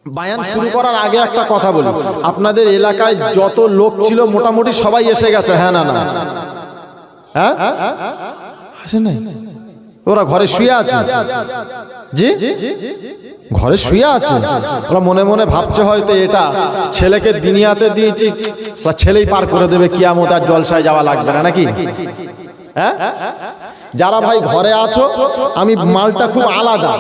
বায়ান শুরু করার আগে একটা কথা বলি, আপনাদের এলাকায় যত লোক ছিল মোটামুটি সবাই এসে গেছে? হ্যাঁ না না? হ্যাঁ আসে নাই? ওরা ঘরে শুয়ে আছে? জি ঘরে শুয়ে আছে। ওরা মনে মনে ভাবছে হয়তো এটা ছেলেকে দুনিয়াতে দিয়েছি, ছেলেই পার করে দেবে, কিয়ামত আর জলসায় যাওয়া লাগবে না নাকি? হ্যাঁ, যারা ভাই ঘরে আছো, আমি মালটা খুব আলাদা।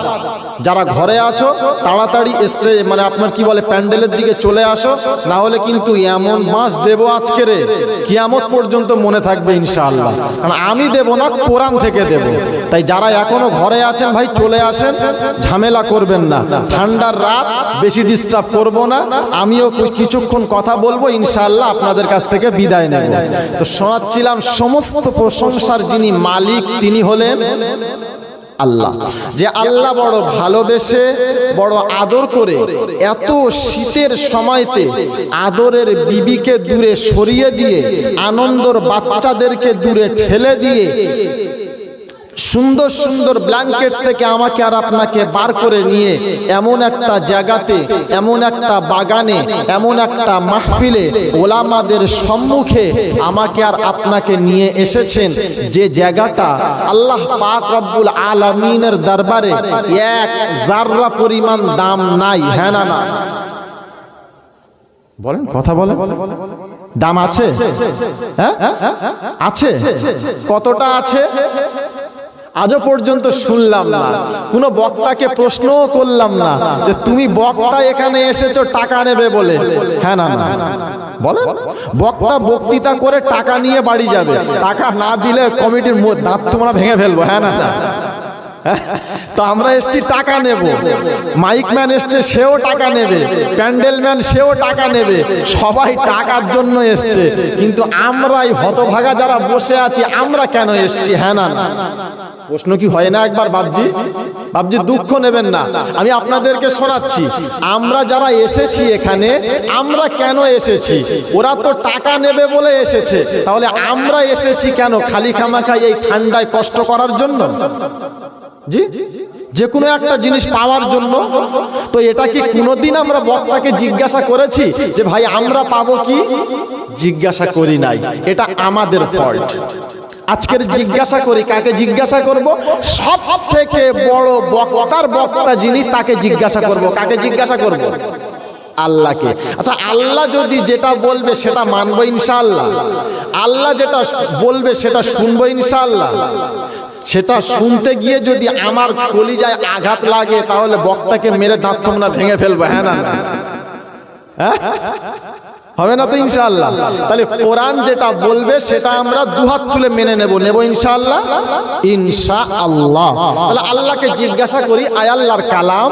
যারা ঘরে আছো তাড়াতাড়ি স্টেজ মানে আপনার কি বলে প্যান্ডেলের দিকে চলে আসো, না হলে কিন্তু এমন মাস দেবো আজকে রে কিয়ামত পর্যন্ত মনে থাকবে ইনশাআল্লাহ। কারণ আমি দেব না, কোরআন থেকে দেব। তাই যারা এখনো ঘরে আছেন ভাই চলে আসেন, ঝামেলা করবেন না। ঠান্ডার রাত, বেশি ডিস্টার্ব করব না। আমিও কিছুক্ষণ কথা বলবো, ইনশাআল্লাহ আপনাদের কাছ থেকে বিদায় নেব। তো শোনাচ্ছিলাম সমস্ত প্রশংসার যিনি মালিক তিনি হলেন আল্লাহ। যে আল্লাহ বড় ভালোবেসে বড় আদর করে এত শীতের সময়তে আদরের বিবিকে দূরে সরিয়ে দিয়ে, আনন্দর বাচ্চাদেরকে দূরে ঠেলে দিয়ে, সুন্দর সুন্দর ব্ল্যাঙ্কেট থেকে আমাকে আর আপনাকে বার করে নিয়ে এমন একটা জায়গাতে, এমন একটা বাগানে, এমন একটা মাহফিলে ওলামাদের সম্মুখে আমাকে আর আপনাকে নিয়ে এসেছেন, যে জায়গাটা আল্লাহ পাক রব্বুল আলামিনের দরবারে এক জাররা পরিমাণ দাম নাই। হ্যাঁ না না? বলেন, কথা বলেন। দাম আছে? হ্যাঁ আছে। কতটা আছে? আজও পর্যন্ত শুনলাম না, কোনো বক্তাকে প্রশ্নও করলাম না যে তুমি বক্তা এখানে এসেছো টাকা নেবে বলে। হ্যাঁ না না? বলেন। বক্তা বক্তৃতা করে টাকা নিয়ে বাড়ি যাবে, টাকা না দিলে কমিটির দাঁত তোমরা ভেঙে ফেলবো। হ্যাঁ না? তো আমরা এসছি টাকা নেব, মাইক ম্যান এসছে সেও টাকা নেবে, প্যান্ডেল ম্যান সেও টাকা নেবে, সবাই টাকার জন্য এসছে। কিন্তু আমরাই হতভাগা যারা বসে আছি, আমরা কেন এসছি? হ্যাঁ না? প্রশ্ন কি হয় না একবার? বাবজি দুঃখ নেবেন না, আমি আপনাদেরকে শোনাচ্ছি। আমরা যারা এসেছি এখানে, আমরা কেন এসেছি? ওরা তো টাকা নেবে বলে এসেছে, তাহলে আমরা এসেছি কেন? খালি খামাখা এই ঠান্ডায় কষ্ট করার জন্য? জি, যে কোনো একটা জিনিস পাওয়ার জন্য। তো এটা কি কোনোদিন আমরা বক্তাকে জিজ্ঞাসা করেছি যে ভাই আমরা পাবো কি? জিজ্ঞাসা করি নাই। এটা আমাদের ফল্ট। আজকের জিজ্ঞাসা করি, কাকে জিজ্ঞাসা করব? সব থেকে বড় বক্তার বক্তা যিনি, তাকে জিজ্ঞাসা করব। কাকে জিজ্ঞাসা করব? আল্লাহকে। আচ্ছা, আল্লাহ যদি যেটা বলবে সেটা মানবো ইনশাআল্লাহ? আল্লাহ যেটা বলবে সেটা শুনবো ইনশাআল্লাহ? সেটা শুনতে গিয়ে যদি আমার কলিজায় আঘাত লাগে, তাহলে বক্তাকে মেরে দাঁত তোমরা ভেঙে ফেলবো। হ্যাঁ না? হবে না তো ইনশাআল্লাহ? তাহলে কোরআন যেটা বলবে সেটা আমরা দুহাত তুলে মেনে নেব ইনশাআল্লাহ। ইনশাআল্লাহ। তাহলে আল্লাহকে জিজ্ঞাসা করি, আয় আল্লাহর কালাম,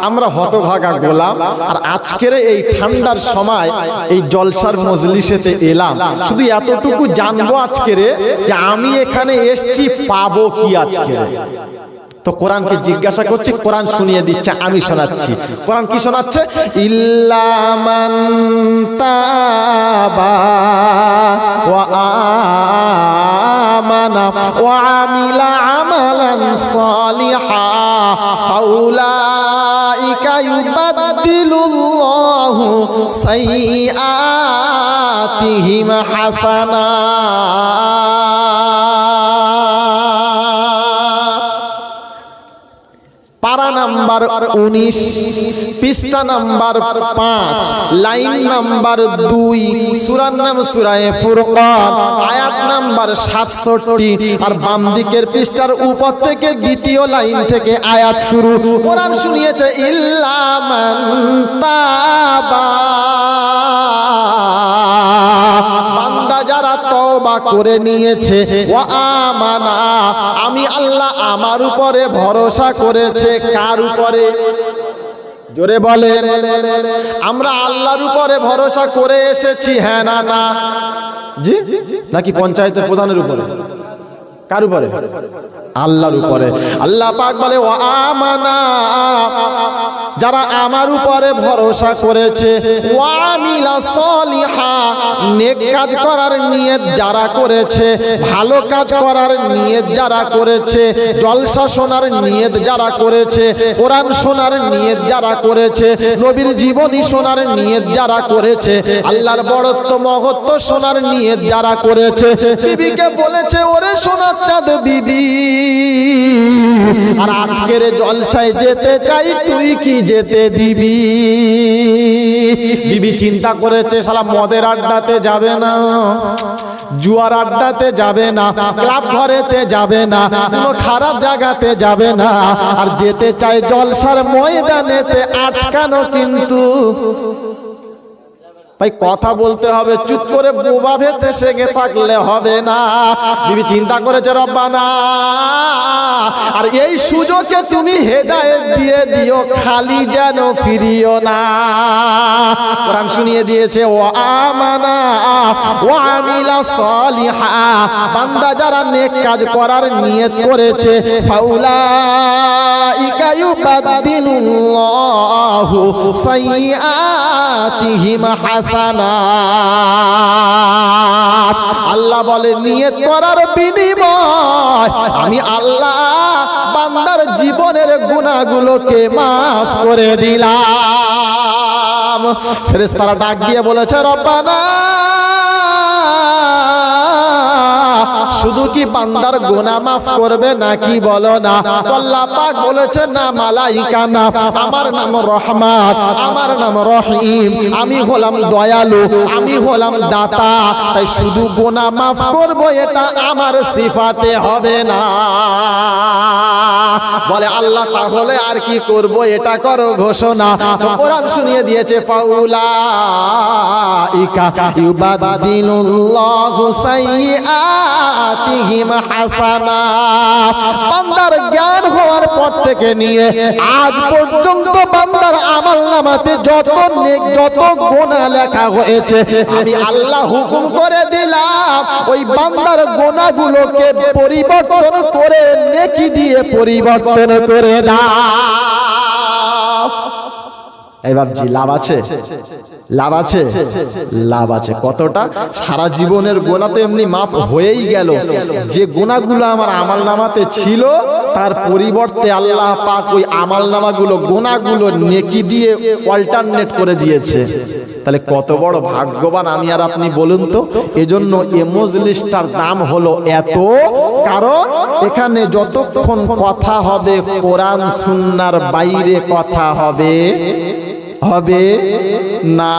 আমরা হতভাগা গোলাম, আর আজকের এই ঠান্ডার সময় এই জলসার মজলিসেতে এলাম, শুধু এতটুকু জানবো আজকের যে আমি এখানে এসছি পাবো কি আজকে। তো কোরআনকে জিজ্ঞাসা করছি, কোরআন শুনিয়ে দিচ্ছে, আমি শোনাচ্ছি। কোরআন কি শোনাচ্ছে? ইল্লা মান তাবা ওয়া আমানা ওয়া আমিলা আমালান সালিহা ফাউলাইকা ইউবাদদিলুল্লাহু সাইয়্যাতিহিম হাসানাত। পারা নাম্বার 19, পৃষ্ঠা নাম্বার 5, লাইন নাম্বার 2, সূরার নাম সূরা ফুরকান, আয়াত নাম্বার 67। আর বাম দিকের পৃষ্ঠার উপর থেকে দ্বিতীয় লাইন থেকে আয়াত শুরু। কোরআন শুনিয়েছে ইল্লা মান তাবা, বান্দা যারা তওবা করে নিয়েছে, ওয়া আমানা, আমি আল্লাহ আমার উপরে ভরসা করেছে। কার উপরে? জোরে বলেন। আমরা আল্লাহর উপরে ভরসা করে এসেছি। হ্যাঁ না না? জি, নাকি পঞ্চায়েতের প্রধানের উপরে? কার উপরে? আল্লাহর উপরে। আল্লাহ পাক বলে ওয়া আমানা, যারা আমার উপরে ভরসা করেছে, ওয়া আমিলা সলিহা, নেক কাজ করার নিয়ত যারা করেছে, ভালো কাজ করার নিয়ত যারা করেছে, জলসা শোনার নিয়ত যারা করেছে, কোরআন শোনার নিয়ত যারা করেছে, নবীর জীবনী শোনার নিয়ত যারা করেছে, আল্লাহর বড়ত্ব মহত্ব শোনার নিয়ত যারা করেছে, বিবিকে বলেছে ওরে সোনার চাঁদ বিবি, আর আজকের জলসায় যেতে চাই, তুই কি যেতে দিবি? বিবি চিন্তা করেছে শালা মদের আড্ডাতে যাবে না, জুয়ার আড্ডাতে যাবে না, ক্লাব ঘরেতে যাবে না, কোনো খারাপ জায়গাতে যাবে না, আর যেতে চায় জলসার ময়দানেতে আটকানো। কিন্তু ভাই কথা বলতে হবে, চুপ করে বোবা ভেতে সেগে থাকলে হবে না। বিবি চিন্তা করেছে রব্বানা, আর এই সুযোগে তুমি হেদায়েত দিয়ে দিও, খালি যেন ফিরিও না। কোরআন শুনিয়ে দিয়েছে ও আমানা ওয়া আমিলা সলিহা, বান্দা যারা নেক কাজ করার নিয়ত করেছে, ফাউলাইকা ইউবাদদিলুল্লাহু সাইয়্যাতিহিম হাসানাত। আল্লাহ বলে নিয়ত করার বিনিময় আমি আল্লাহ বান্দার জীবনের গুনাহগুলোকে মাফ করে দিলাম। ফেরেশতারা ডাক দিয়ে বলেছে রব্বানা, শুধু কি বান্দার গুনাহ মাফ করবে নাকি বলো না? আল্লাহ পাক বলেছে না মালাইকা না, আমার নাম রহমান, আমার নাম রহিম, আমি হলাম দয়ালু, আমি হলাম দাতা, তাই শুধু গুনাহ মাফ করব এটা আমার সিফাতে হবে না। বলে আল্লাহ তাহলে আর কি করব, এটা করো ঘোষণা। কোরআন শুনিয়ে দিয়েছে ফাউলাইকা ইউবাদদিলুল্লাহু সাইয়্যাতিহিম হাসানাত। বান্দার জ্ঞান হওয়ার পর থেকে নিয়ে আজ পর্যন্ত বান্দার আমলনামাতে যত নেক যত গুনাহ লেখা হয়েছে, আমি আল্লাহ হুকুম করে দিলাম ওই বান্দার গুনাহগুলোকে পরিবর্তন করে নেকি দিয়ে পরিবর্তন করে দাও। এই ভাবছি লাভ আছে, লাভ আছে, লাভ আছে। কতটা? সারা জীবনের গোনা তো এমনি মাফ হয়েই গেল, যে গোনাগুলো আমার আমলনামাতে ছিল তার পরিবর্তে আল্লাহ পাক ওই আমলনামাগুলো গোনাগুলো নেকি দিয়ে অল্টারনেট করে দিয়েছে। তাহলে কত বড় ভাগ্যবান আমি আর আপনি বলুন তো। এজন্য এই মজলিসটার দাম হলো এত, কারণ এখানে যতক্ষণ কথা হবে কোরআন সুন্নাহর বাইরে কথা হবে হবে না।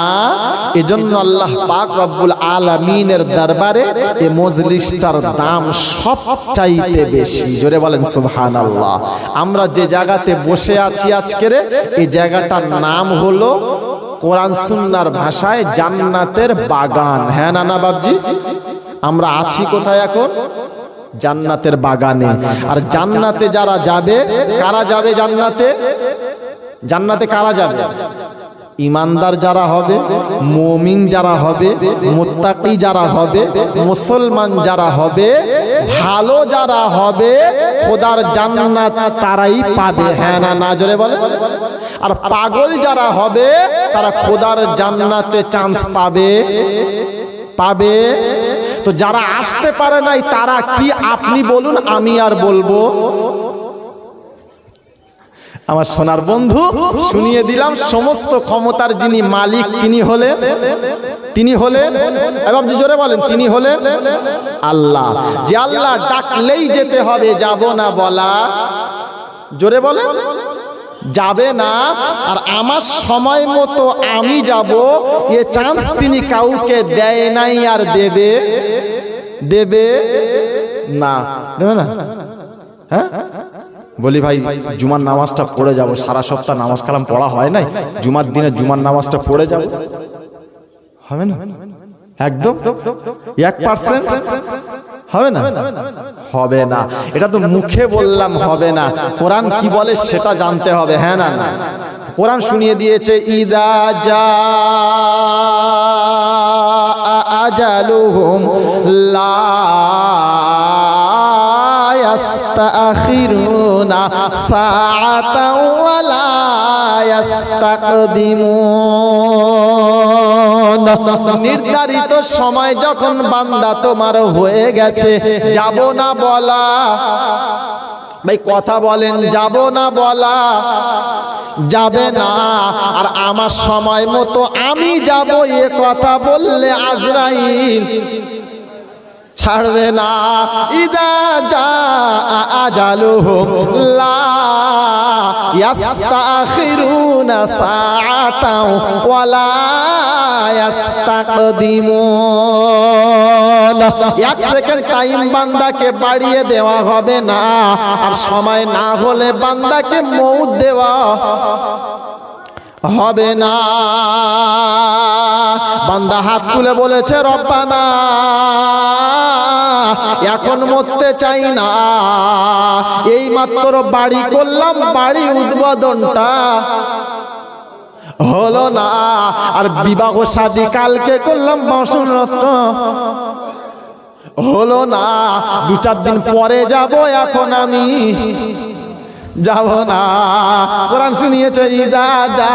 এজন্য আল্লাহ পাক রব্বুল আলামিনের দরবারে এই মজলিসটার দাম সবচাইতে বেশি। জোরে বলেন সুবহানাল্লাহ। আমরা যে জায়গাতে বসে আছি আজকের, এই জায়গাটার নাম হলো কোরআন সুন্নাহর ভাষায় জান্নাতের বাগান। হ্যাঁ না না বাবজি? আমরা আছি কোথায় এখন? জান্নাতের বাগানে। আর জান্নাতে যারা যাবে, কারা যাবে জান্নাতে? জান্নাতে কারা যাবে? ইমানদার যারা হবে, মুমিন যারা হবে, মুত্তাকি যারা হবে, মুসলমান যারা হবে, ভালো যারা হবে, খোদার জান্নাত তারাই পাবে। হ্যাঁ না না? জোরে বলে। আর পাগল যারা হবে তারা খোদার জান্নাতে চান্স পাবে পাবে। তো যারা আসতে পারে নাই তারা কি আপনি বলুন, আমি আর বলবো? আমার সোনার বন্ধু শুনিয়ে দিলাম, সমস্ত ক্ষমতার যিনি মালিক তিনি হলেন বাবজি জোরে বলেন, তিনি হলেন আল্লাহ। যে আল্লাহ ডাকলেই যেতে হবে, যাব না বলা, জোরে বলেন, যাবে না। আর আমার সময় মতো আমি যাব, এ চান্স তিনি কাউকে দেয় নাই আর দেবে না। দেবে না? হ্যাঁ বলি ভাই জুমার নামাজটা পড়ে যাব, সারা সপ্তাহ নামাজ কালাম পড়া হয় নাই, জুমার দিনে জুমার নামাজটা পড়ে যাব, হবে না? একদম 1% হবে না? হবে না। এটা তো মুখে বললাম হবে না, কোরআন কি বলে সেটা জানতে হবে। হ্যাঁ না না? কোরআন শুনিয়ে দিয়েছে ইদা জা আজালুহুম লা ইস্তাখিরুনা সাআতাও ওয়া লা ইস্তাকদিমুন। নির্ধারিত সময় যখন বান্দা তোমার হয়ে গেছে, যাব না বলা, ভাই কথা বলেন, যাব না বলা যাবে না। আর আমার সময় মতো আমি যাব এ কথা বললে আজরাইল ছাড়বে না। ইদা জা আজালুহুম লা ইস্তাখিরুনা সাআতাও ওয়া লা ইস্তাকদিমুন। এক সেকেন্ড টাইম বান্দাকে বাড়িয়ে দেওয়া হবে না, আর সময় না হলে বান্দাকে মউত দেওয়া হবে না। বান্দা হাত তুলে বলেছে, রব্বানা এখন মরতে চাই না, এই মাত্র বাড়ি করলাম, বাড়ি উদ্বোধনটা হলো না, আর বিবাহ শাদী কালকে করলাম, বাসনরত্ন হলো না, 2-4 দিন পরে যাব, এখন আমি যাব না। কোরআন শুনিয়েছে, ইদা জা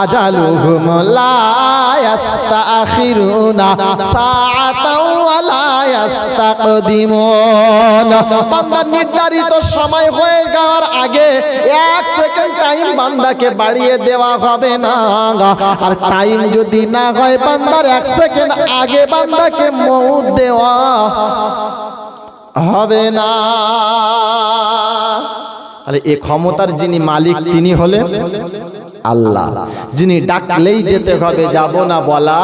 আজালুহুম লা ইস্তাখিরুনা সাআতাও ওয়া লা ইস্তাকদিমুন। বান্দার নির্ধারিত সময় হয়ে যাওয়ার আগে 1 সেকেন্ড টাইম বান্দাকে বাড়িয়ে দেওয়া হবে না, আর টাইম যদি না হয় বান্দার 1 সেকেন্ড আগে বান্দাকে মউত দেওয়া হবে না। আরে এই ক্ষমতার যিনি মালিক তিনি হলেন আল্লাহ, যিনি ডাকলেই যেতে হবে, যাব না বলা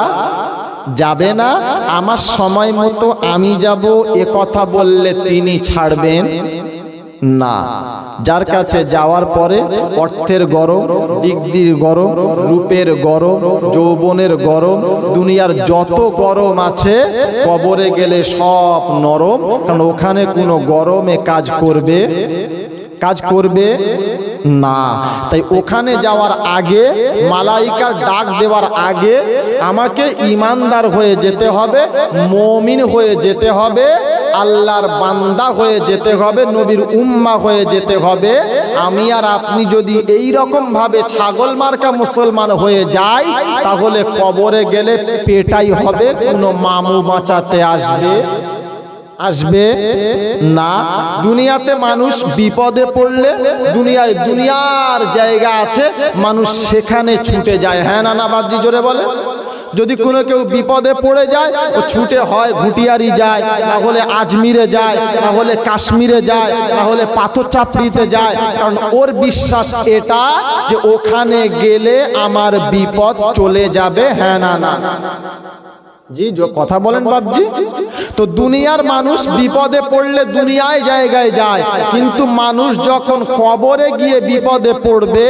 যাবে না। আমার সময় মতো আমি যাব এ কথা বললে তিনি ছাড়বেন না। যার কাছে যাওয়ার পরে অর্থের গরম, ডিগ্রির গরম, রূপের গরম, যৌবনের গরম, দুনিয়ার যত গরম আছে কবরে গেলে সব নরম, কারণ ওখানে কোনো গরমে কাজ করবে না। তাই ওখানে যাওয়ার আগে, মালাইকার ডাক দেওয়ার আগে আমাকে ইমানদার হয়ে যেতে হবে, মুমিন হয়ে যেতে হবে, আল্লাহর বান্দা হয়ে যেতে হবে, নবীর উম্মা হয়ে যেতে হবে। আমি আর আপনি যদি এই রকম ভাবে ছাগল মার্কা মুসলমান হয়ে যাই, তাহলে কবরে গেলে পেটাই হবে, কোনো মামু বাঁচাতে আসবে না। দুনিয়াতে মানুষ বিপদে পড়লে দুনিয়ার জায়গা আছে, মানুষ সেখানে ছুটে যায়। হ্যাঁ না না বাদ্যি জোরে বলে। যদি কোনো কেউ বিপদে পড়ে যায়, ও ছুটে হয় ঘুটিয়ারি যায়, না হলে আজমিরে যায়, না হলে কাশ্মীরে যায়, না হলে পাথর চাপড়িতে যায়, কারণ ওর বিশ্বাস এটা যে ওখানে গেলে আমার বিপদ চলে যাবে। হ্যাঁ না না জি কথা বলেন বাপজি। তো দুনিয়ার মানুষ বিপদে পড়লে দুনিয়ায় জায়গায় যায়, কিন্তু মানুষ যখন কবরে গিয়ে বিপদে পড়বে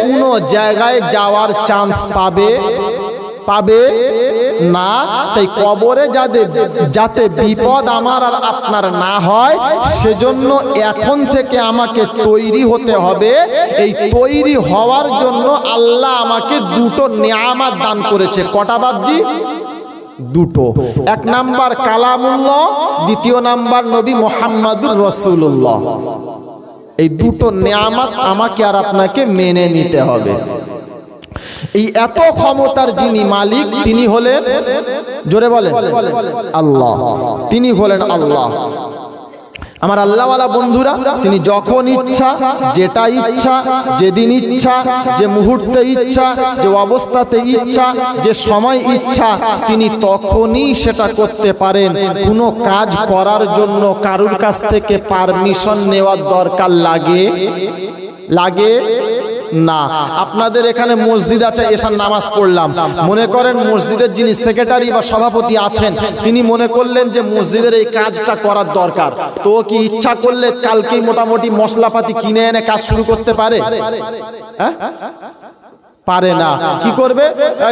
কোনো জায়গায় যাওয়ার চান্স পাবে না। তাই কবরে যাতে বিপদ আমার আর আপনার না হয়, সেজন্য এখন থেকে আমাকে তৈরি হতে হবে। এই তৈরি হওয়ার জন্য আল্লাহ আমাকে 2টো নিয়ামত দান করেছে। কটা বাপজি? 2টো। 1 নাম্বার কালামুল্লাহ, 2য় নাম্বার নবী মুহাম্মদুর রাসূলুল্লাহ। এই 2টো নিয়ামত আমাকে আর আপনাকে মেনে নিতে হবে। এই এত ক্ষমতার যিনি মালিক তিনি হলেন, জোরে বলেন, আল্লাহ। তিনি হলেন আল্লাহ। আমার আল্লাহওয়ালা বন্ধুরা, তিনি যখন ইচ্ছা, যেটা ইচ্ছা, যেদিন ইচ্ছা, যে মুহূর্তে ইচ্ছা, যে অবস্থাতে ইচ্ছা, যে সময় ইচ্ছা, তিনি তখনই সেটা করতে পারেন। কোনো কাজ করার জন্য কারুর কাছ থেকে পারমিশন নেওয়ার দরকার লাগে না। আপনাদের এখানে মসজিদ আছে, এসার নামাজ পড়লাম, মনে করেন মসজিদের যিনি সেক্রেটারি বা সভাপতি আছেন, তিনি মনে করলেন যে মসজিদের এই কাজটা করার দরকার, তো কি ইচ্ছা করলে কালকেই মোটামুটি মশলাপাতি কিনে এনে কাজ শুরু করতে পারে? হ্যাঁ, পারে না। কি করবে?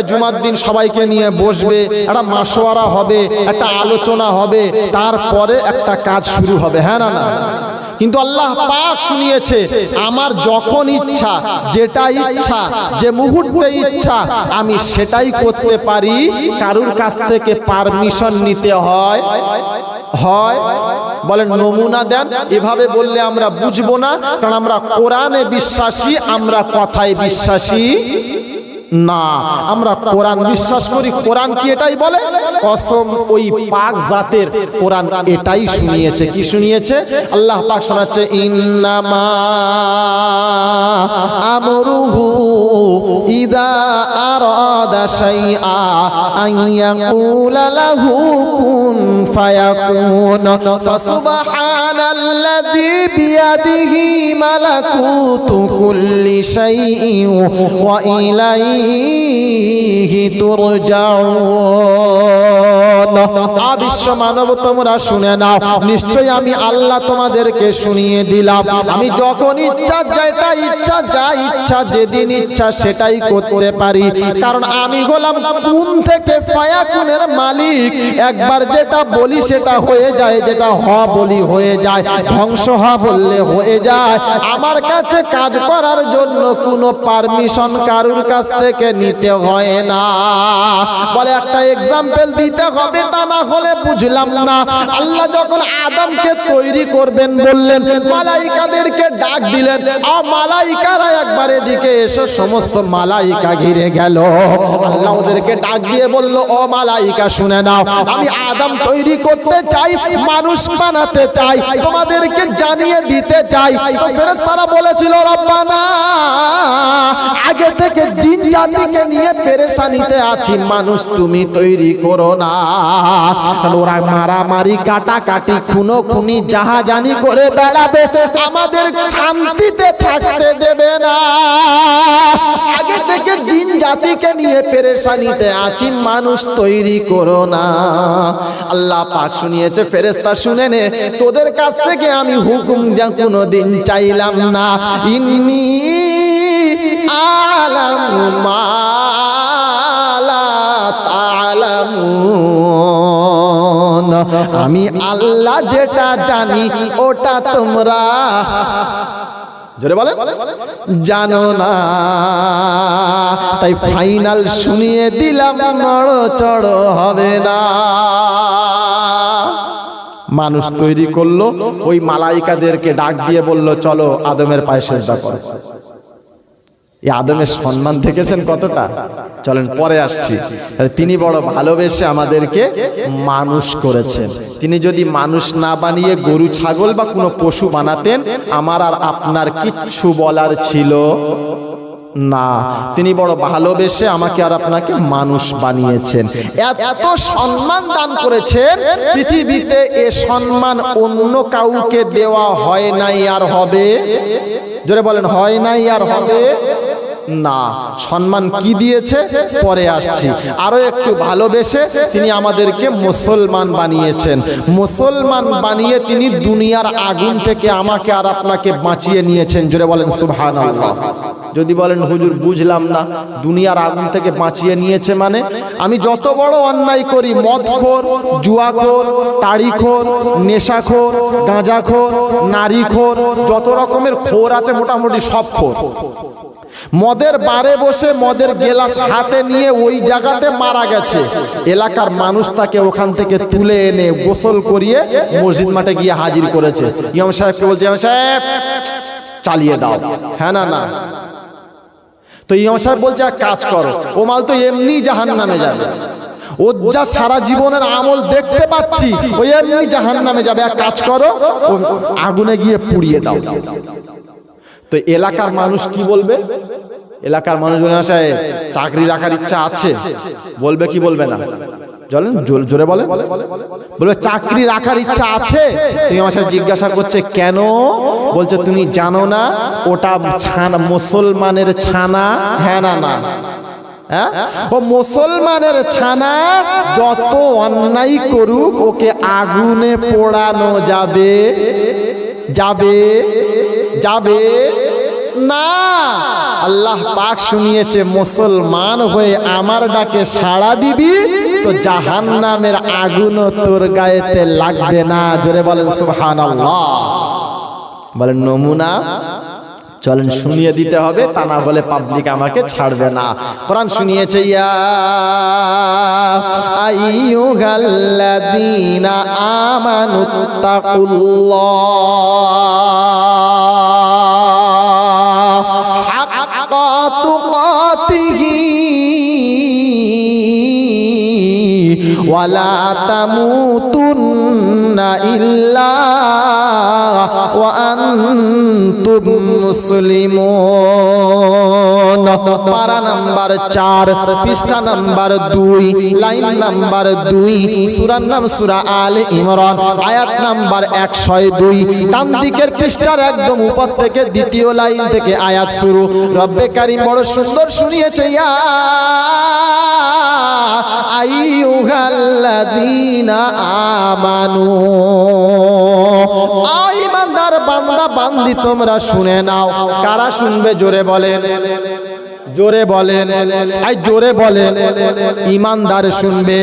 জুমার দিন সবাইকে নিয়ে বসবে, একটা মাশওয়ারা হবে, একটা আলোচনা হবে, তারপরে একটা কাজ শুরু হবে। হ্যাঁ না না? কিন্তু আল্লাহ পাক শুনিয়েছে, আমার যখন ইচ্ছা, যেটা ইচ্ছা, যে মুহূর্তে ইচ্ছা, আমি সেটাই করতে পারি। কারুর কাছ থেকে পারমিশন নিতে হয় বলেন নমুনা দেন। এভাবে বললে আমরা বুঝবো না, কারণ আমরা কোরআনে বিশ্বাসী, আমরা কথায় বিশ্বাসী না। আমরা কোরআন বিশ্বাস করি। কোরআন কি এটাই বলে? কসম ওই পাক জাতের কোরআন এটাই শুনিয়েছে। কি শুনিয়েছে? আল্লাহ পাক শোনাচ্ছে, ইন্নামা আমরুহু ইদা আরাদা শাইআ আইয়াকুলা লাহু কুন ফায়াকুন। ফাসুবহানাল্লাযী বিয়াদিহি মালাকুতু কুল্লি শাইইন ওয়া ইলাইহি তুরজাউন। বিশ্ব মানব তোমরা শুনে নাও, নিশ্চয়ই আমি আল্লাহ তোমাদেরকে শুনিয়ে দিলাম, আমি যখন ইচ্ছা যেটা ইচ্ছা, যা ইচ্ছা যেদিন ইচ্ছা সেটাই করতে পারি, কারণ আমি হলাম কুন থেকে ফায়াকুনের মালিক। একবার যেটা বলি সেটা হয়ে যায়, যেটা হ বলি হয়ে যায়, ধ্বংস হ বললে হয়ে যায়। আমার কাছে কাজ করার জন্য কোনো পারমিশন কারুর কাছ থেকে নিতে হয় না। বলে একটা এক্সাম্পল দিতে হবে, তা না হলে বুঝলাম না। আল্লাহ যখন আদমকে তৈরি করবেন বললেন, মালাইকাদেরকে ডাক দিলেন, আর মালাইকারা একবার এদিকে এসে সমস্ত মালাইকা ঘিরে গেল। আল্লাহ ওদেরকে ডাক দিয়ে বলল, ও মালাইকা শুনে নাও, আমি আদম তৈরি করতে চাই, মানুষ বানাতে চাই, তোমাদেরকে জানিয়ে দিতে চাই। তো ফেরেশতারা বলেছিল, রব্বানা আগে থেকে জিন জাতিকে নিয়ে পেরেশানিতে আছি, মানুষ তুমি তৈরি করো না। ওরা মারামারি কাটাকাটি খুনোখুনি জাহাজানি করে বেড়াবে, আমাদের শান্তিতে থাকতে দেবে না। আগে থেকে জিন জাতিকে নিয়ে পেরেশানিতে আছি, মানুষ তৈরি করো না। আল্লাহ পাক শুনিয়েছে, ফেরেশতা শুনে নে, তোদের কাছ থেকে আমি হুকুম যা কোনোদিন চাইলাম না। ইন্নী আলামু মা লা তা'লামুন, আমি আল্লাহ যেটা জানি ওটা তোমরা জোরে বলেন জানো না। তাই ফাইনাল শুনিয়ে দিলাম, নড়চড় হবে না। মানুষ তৈরি করলো, ওই মালাইকাদেরকে ডাক দিয়ে বলল, চলো আদমের পায়ে সেজদা করো। এই আদমের সম্মান দেখেছেন কতটা? চলেন পরে আসছি। তিনি বড় ভালোবেসে আমাদেরকে মানুষ করেছেন। তিনি যদি মানুষ না বানিয়ে গরু ছাগল বা কোনো পশু বানাতেন, আমার আর আপনার কিচ্ছু বলার ছিল না। তিনি বড় ভালোবেসে আমাকে আর আপনাকে মানুষ বানিয়েছেন, এত সম্মান দান করেছেন। পৃথিবীতে এ সম্মান অন্য কাউকে দেওয়া হয় নাই আর হবে? জোরে বলেন, হয় নাই আর হবে না। সম্মান কি দিয়েছে পরে আসছি। আরো একটু ভালোবেসে তিনি আমাদেরকে মুসলমান বানিয়েছেন। মুসলমান বানিয়ে তিনি দুনিয়ার আগুন থেকে আমাকে আর আপনাকে বাঁচিয়ে নিয়েছেন। জোরে বলেন সুবহানাল্লাহ। যদি বলেন হুজুর বুঝলাম না, দুনিয়ার আগুন থেকে বাঁচিয়ে নিয়েছে মানে আমি যত বড় অন্যায় করি, মদখোর, জুয়াখোর, তাড়িখোর, নেশাখোর, গাঁজাখোর, নারীখোর, যত রকমের খোর আছে মোটামুটি সব খোর, মদের বারে বসে মদের গ্লাস হাতে নিয়ে ওই জায়গাতে মারা গেছে, এলাকার মানুষ তাকে ওখান থেকে তুলে এনে গোসল করিয়ে মসজিদ মাঠে গিয়ে হাজির করেছে। ইমাম সাহেবকে বলছে, ইমাম সাহেব চালিয়ে দাও। হ্যাঁ না না, তো ইমাম সাহেব বলছে এক কাজ করো, ও মাল তো এমনি জাহান্নামে যাবে, ও যা সারা জীবনের আমল দেখতে পাচ্ছি ওই এমনি জাহান্নামে যাবে, এক কাজ করো ও আগুনে গিয়ে পুড়িয়ে দাও। তো এলাকার মানুষ কি বলবে? এলাকার মানুষ বলে, সাহেব চাকরি রাখার ইচ্ছা আছে, বলবে কি বলবে না? চলেন জোরে বলে, বলবে চাকরি রাখার ইচ্ছা আছে। তুমি আমার সাথে জিজ্ঞাসা করছে কেন? বলছে তুমি জানো না ওটা ছানা, মুসলমানের ছানা। হ্যাঁ না না, হ্যাঁ ও মুসলমানের ছানা, যত অন্যায় করুক ওকে আগুনে পোড়ানো যাবে যাবে যাবে না। আল্লাহ পাক শুনিয়েছে, মুসলমান হয়ে আমার ডাকে সাড়া দিবি তো জাহান্নামের আগুনও তোর গায়েতে লাগবে না। জোরে বলেন সুবহানাল্লাহ। বলেন নমুনা চলেন শুনিয়ে দিতে হবে, তা না হলে পাবলিক আমাকে ছাড়বে না। কোরআন শুনিয়েছে, ইয়া আইয়ুহাল্লাযীনা আমানুত্তাকুল্লাহ হাক্কা তুকাতিহি ওয়ালা তামুতুন্না ইল্লা ওয়া আনতুম মুসলিমুন। পারা নাম্বার 4, পৃষ্ঠা নাম্বার 2, লাইন নাম্বার 2, সূরার নাম সূরা আলে ইমরান, আয়াত নাম্বার 102। ডান দিকের পৃষ্ঠার একদম উপর থেকে দ্বিতীয় লাইন থেকে আয়াত শুরু। রব্বে কারীম বড় সুন্দর শুনিয়েছে, ইয়া আইয়ুহাল্লাযীনা আমানু, ঈমানদার বান্দা বান্দি তোমরা শুনে নাও। কারা শুনবে জোরে বলেন, জোরে বলেন, আই জোরে বলেন। ঈমানদার শুনবে,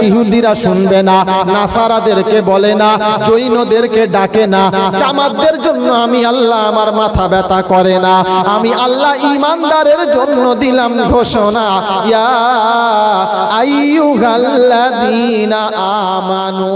ইহুদিরা শুনবে না, নাসারাদেরকে বলে না, জৈনদেরকে ডাকে না। জামাতদের জন্য আমি আল্লাহ আমার মাথা ব্যথা করে না। আমি আল্লাহ ঈমানদারের জন্য দিলাম ঘোষণা, ইয়া আইয়ুহাল্লাযীনা আমানু।